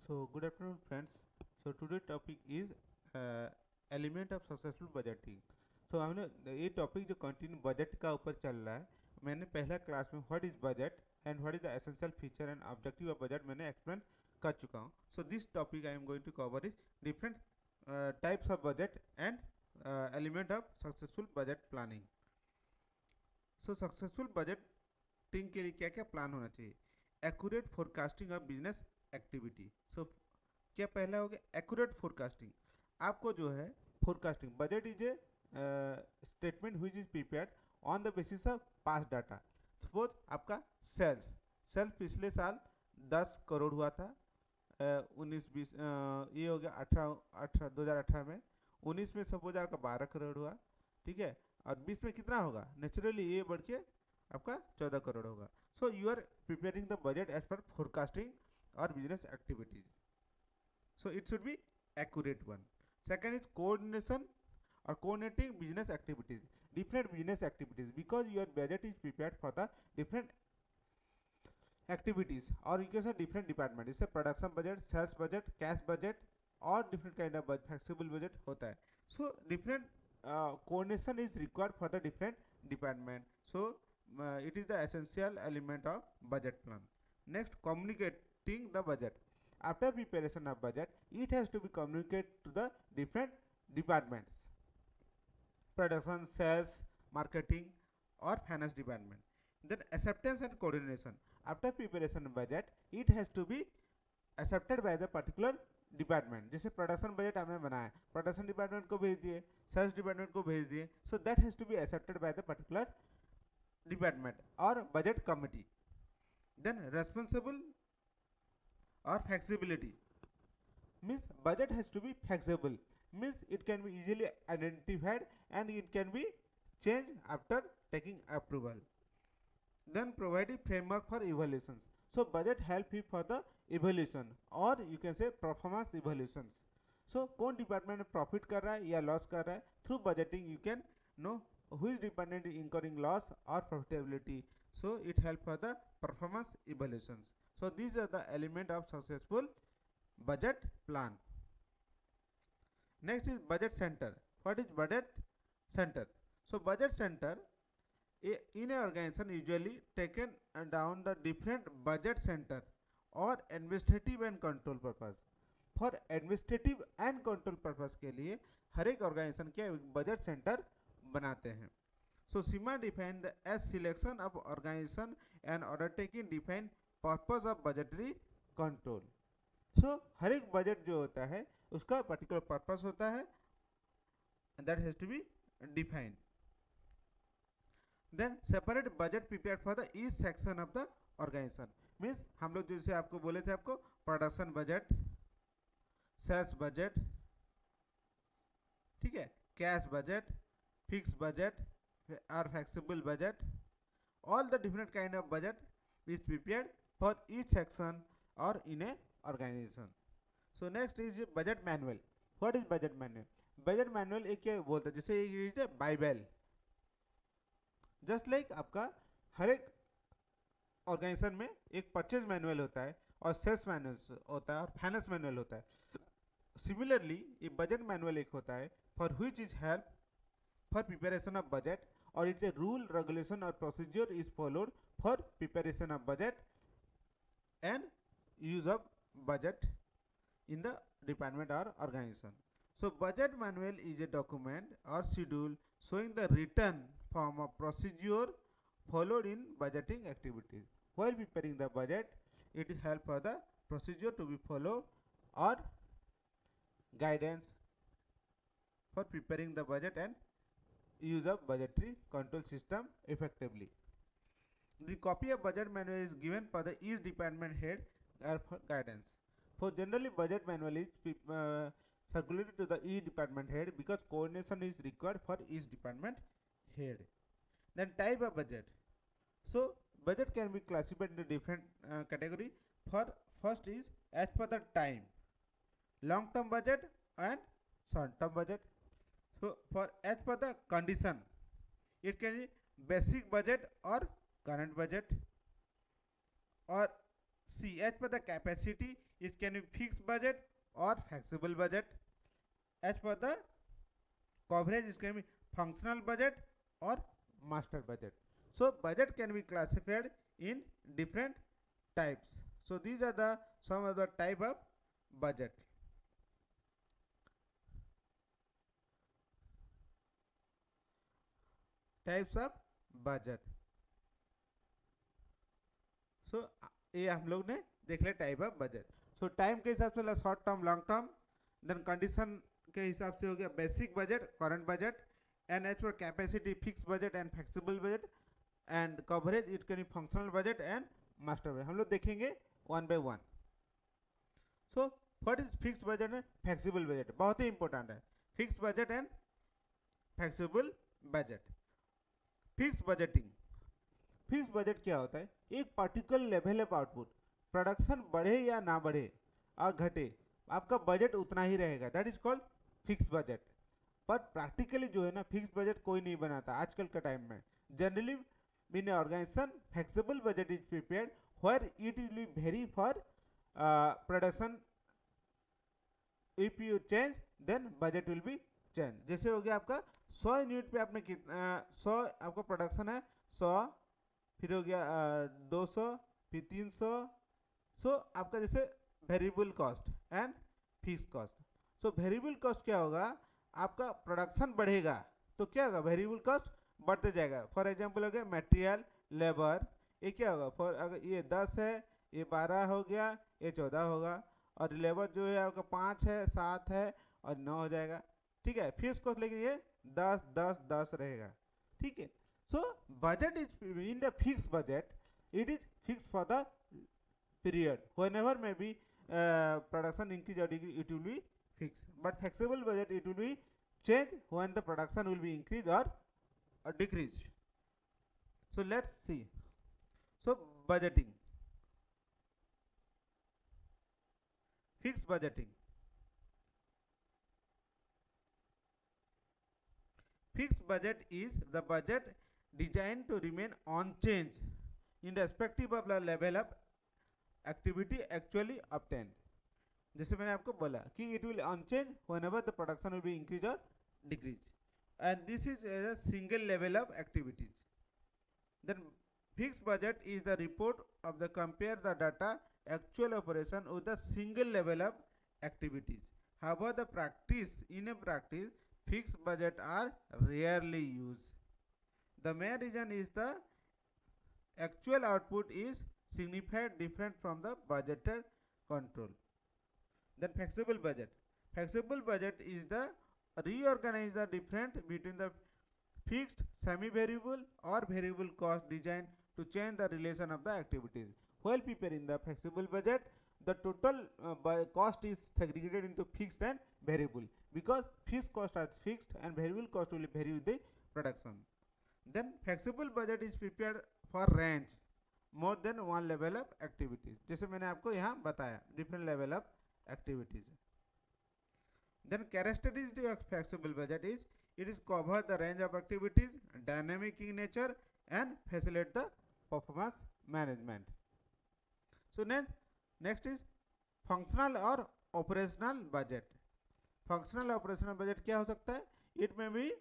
So good afternoon friends. So today topic is uh, element of successful budgeting. So हमने ये topic जो continue budget का ऊपर चल रहा है, मैंने पहला क्लास में what is budget and what is the essential feature and objective of budget मैंने एक्सप्लेन कर चुका हूँ. So this topic I am going to cover is different types of budget and element of successful budget planning. So successful budgeting के लिए क्या क्या plan होना चाहिए? Accurate forecasting of business activity. So क्या पहला हो गया एक्यूरेट फोरकास्टिंग. आपको जो है forecasting budget is A statement which is prepared on the basis of past data. Suppose आपका सेल्स सेल्स पिछले साल 10 करोड़ हुआ था, 19-20 ये हो गया 2018 में. 19 में सपोज आपका 12 करोड़ हुआ, ठीक है, और 20 में कितना होगा? नेचुरली ये बढ़ के आपका 14 करोड़ होगा. So you are preparing the budget as per forecasting और business activities. So it should be accurate one. Second is coordination or coordinating business activities, different business activities, because your budget is prepared for the different activities or you can say different department. जैसे production budget, sales budget, cash budget और different kind of flexible budget होता है. So different coordination is required for the different department. So it is the essential element of budget plan. Next, communicating the budget. After preparation of budget, it has to be communicated to the different departments: production, sales, marketing or finance department. Then acceptance and coordination. After preparation of budget, it has to be accepted by the particular department. जैसे production budget आपने बनाया, production department को भेज दिए, sales department को भेज दिए. So that has to be accepted by the particular department और budget committee. Then responsible or flexibility means budget has to be flexible, means it can be easily identified and it can be changed after taking approval. Then providing framework for evaluations. So budget help you for the evaluation or you can say performance evaluations. So कौन department में profit कर रहा है या loss कर रहा है? Through budgeting you can know which department is incurring loss or profitability. So it help for the performance evaluations. So these are the element of successful budget plan. Next is budget center. What is budget center? So budget center in an organization usually taken down the different budget center or administrative and control purpose. For administrative and control purpose के लिए हर एक organisation क्या budget centre बनाते हैं. So SIMA define the as selection of organization and undertaking define purpose of budgetary control. So हर एक budget जो होता है उसका पर्टिकुलर पर्पस होता है, that has to be defined. Then separate budget prepare for the each section of the organisation. Means हम लोग जैसे आपको बोले थे, आपको प्रोडक्शन बजट, सेल्स बजट, ठीक है, कैश बजट, फिक्स बजट और flexible budget, all the different kind of budget is prepared for each section or in a organization. So next is budget manual. What is budget manual? Budget manual एक क्या बोलता है, जैसे is a Bible. Just like आपका हर एक organisation में एक purchase manual होता है और सेल्स मैनुअल होता है और फाइनेंस मैनुअल होता है. सिमिलरली ये बजट मैनुअल एक होता है for which is help for preparation of budget और इट्स ए रूल रेगुलेशन और procedure is followed for preparation of budget and use of budget in the department or organization. So budget manual is a document or schedule showing the written form of procedure followed in budgeting activities. While preparing the budget, it is help for the procedure to be followed or guidance for preparing the budget and use of budgetary control system effectively. The copy of budget manual is given for the each department head for guidance. For generally budget manual is circulated to the each department head because coordination is required for each department head. Then type of budget. So budget can be classified into different category. For first is as per the time, long term budget and short term budget. So for as per the condition, it can be basic budget or current budget or C, as per the capacity, it can be fixed budget or flexible budget. As per the coverage, it can be functional budget or master budget. So budget can be classified in different types. So these are the some of the type of budget. Types of budget. So ये हम लोग ने देख लिया type of budget. So time के हिसाब से short term, long term, then condition के हिसाब से हो गया basic budget, current budget, and as per capacity fix budget and flexible budget, and coverage it can be functional budget and master budget. हम लोग देखेंगे one by one. So what is fix budget and flexible budget, बहुत ही important है. Fix budget and flexible budget. Fix budgeting, fix budget क्या होता है? एक particular level of output, production बढ़े या ना बढ़े और घटे, आपका बजट उतना ही रहेगा, that is called fix budget. पर प्रैक्टिकली जो है ना, फिक्स बजट कोई नहीं बनाता आजकल का टाइम में. Generally in organisation flexible budget is prepared where it will vary for production. If you change then budget will be change. जैसे हो गया आपका 100 यूनिट पे आपने कितना 100 आपका प्रोडक्शन है, 100 फिर हो गया 200 फिर 300. सो आपका जैसे variable cost and fix cost. So variable cost क्या होगा? आपका प्रोडक्शन बढ़ेगा तो क्या होगा? वेरिएबल कॉस्ट बढ़ते जाएगा. फॉर एग्जांपल हो गया मटेरियल, लेबर, ये क्या होगा? फॉर अगर ये 10 है, ये 12 हो गया, ये 14 होगा, और लेबर जो है आपका 5 है, 7 है और 9 हो जाएगा. ठीक है. फिक्स कॉस्ट लेकिन ये 10 10 10 रहेगा. ठीक है. So budget is in the fixed budget, it is fixed for the period. Whenever maybe production increase or decrease, it will be fixed. But flexible budget, it will be change when the production will be increased or decreased. So let's see. So budgeting, fixed budgeting. Fixed budget is the budget designed to remain unchanged in respective of the level of activity actually obtained. जैसे मैंने आपको बोला कि it will unchanged whenever the production will be increase or decrease, and this is a single level of activities. Then fixed budget is the report of the compare the data actual operation with the single level of activities. However, the practice in a practice fixed budget are rarely used. The main reason is the actual output is significantly different from the budgeted control. Then flexible budget. Flexible budget is the reorganize the difference between the fixed, semi-variable or variable cost designed to change the relation of the activities. While preparing the flexible budget, the total cost is segregated into fixed and variable, because fixed cost is fixed and variable cost will vary with the production. Then flexible budget is prepared for range more than one level of activities. जैसे मैंने आपको यहाँ बताया different level of activities. Then characteristic of flexible budget is it is cover the range of activities, dynamic in nature, and facilitate the performance management. So next is functional or operational budget. Functional operational budget क्या हो सकता है? It may be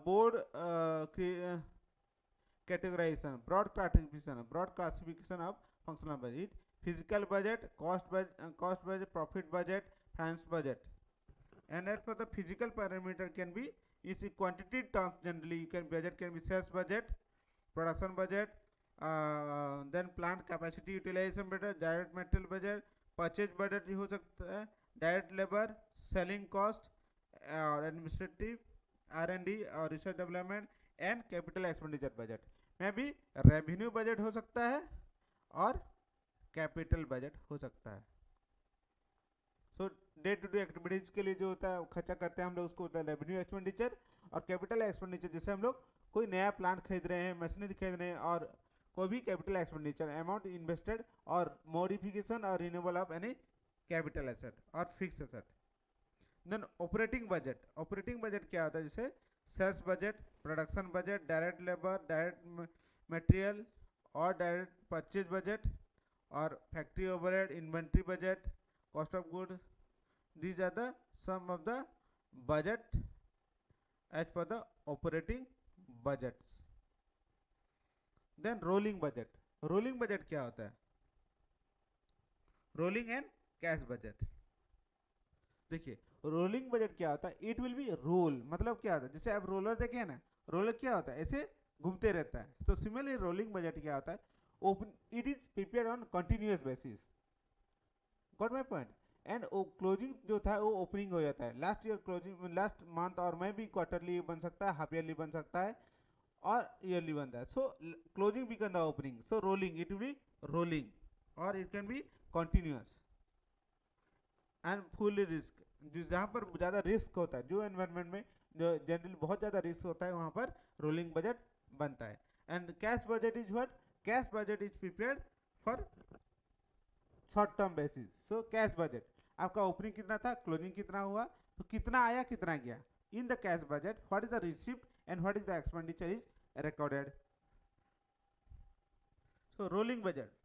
board categorization, broad classification of functional budget, physical budget, cost budget, profit budget, finance budget. And as for the physical parameter can be is in quantity terms. Generally you can budget can be sales budget, production budget, then plant capacity utilization budget, direct material budget, purchase budget भी हो सकता है, direct labor, selling cost, administrative, R&D और research development, and capital expenditure budget. में भी revenue budget हो सकता है और capital budget हो सकता है. सो डे टू डे एक्टिविटीज के लिए जो होता है खर्चा करते हैं हम लोग, उसको होता है रेवेन्यू एक्सपेंडिचर. और कैपिटल एक्सपेंडिचर जैसे हम लोग कोई नया प्लांट खरीद रहे हैं, मशीनरी खरीद रहे हैं, और कोई भी कैपिटल एक्सपेंडिचर अमाउंट इन्वेस्टेड और मॉडिफिकेशन और renewal of any capital asset और fix asset. Then operating budget. Operating budget क्या होता है? जैसे sales budget, production budget, direct labour, direct material और direct purchase budget, or factory overhead, inventory budget, cost of goods. These are the some of the budget as per the operating budgets. Then rolling budget. Rolling budget क्या होता है? Rolling and cash budget. देखिए rolling budget क्या होता है? It will B role, मतलब क्या होता है, जैसे आप रोलर देखे हैं ना, रोलर क्या होता है, ऐसे घूमते रहता है. तो सिमिलरली रोलिंग बजट क्या होता है? Open, it is prepared on continuous basis. Got my point. And closing जो था वो ओपनिंग हो जाता है. Last year closing, last month, और मैं भी क्वार्टरली बन सकता है, हाफ ईयरली बन सकता है, और ईयरली बनता है. So closing become the opening. So rolling, it will be rolling, और it can be continuous and fully risk. जहाँ पर ज़्यादा रिस्क होता है, जो एनवायरनमेंट में जो जनरली बहुत ज़्यादा रिस्क होता है, वहाँ पर रोलिंग बजट बनता है. And cash budget is what? Cash budget is prepared for short term basis. So cash budget, आपका ओपनिंग कितना था, क्लोजिंग कितना हुआ, तो कितना आया कितना गया. In the cash budget what is the receipt and what is the expenditure is recorded. So rolling budget.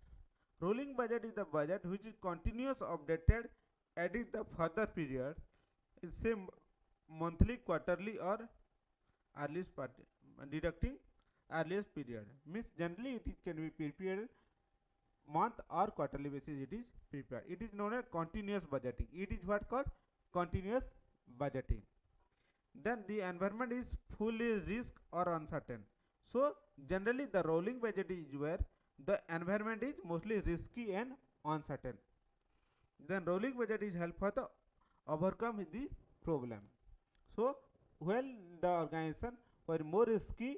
Rolling budget is the budget which is continuous updated adding the further period in same monthly, quarterly or earliest part, deducting earliest period. Means generally it is can be prepared month or quarterly basis. It is prepared. It is known as continuous budgeting. It is what called continuous budgeting. Then the environment is fully risk or uncertain. So generally the rolling budget is where the environment is mostly risky and uncertain. Then rolling budget is help for the overcome the problem. So when the organization were more risky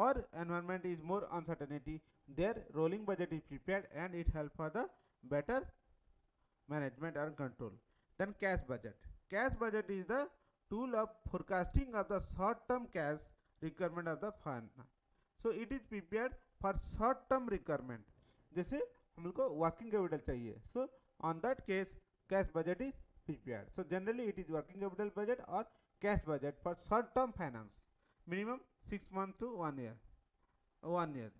or environment is more uncertainty, their rolling budget is prepared and it help for the better management and control. Then cash budget. Cash budget is the tool of forecasting of the short term cash requirement of the fund. So it is prepared for short term requirement. जैसे हम लोग को working capital चाहिए, so on that case cash budget is prepared. So generally it is working capital budget और cash budget for short term finance, minimum 6 months to 1 year.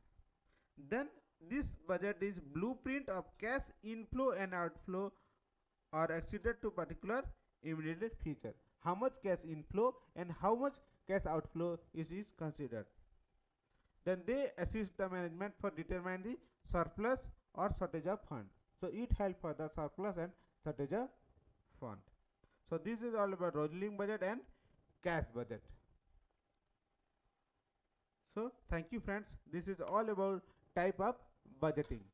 Then this budget is blueprint of cash inflow and outflow are exceeded to particular immediate future. How much cash inflow and how much cash outflow is considered. Then they assist the management for determining the surplus or shortage of fund. So it helps for the surplus and shortage of fund. So this is all about rolling budget and cash budget. So thank you friends. This is all about type of budgeting.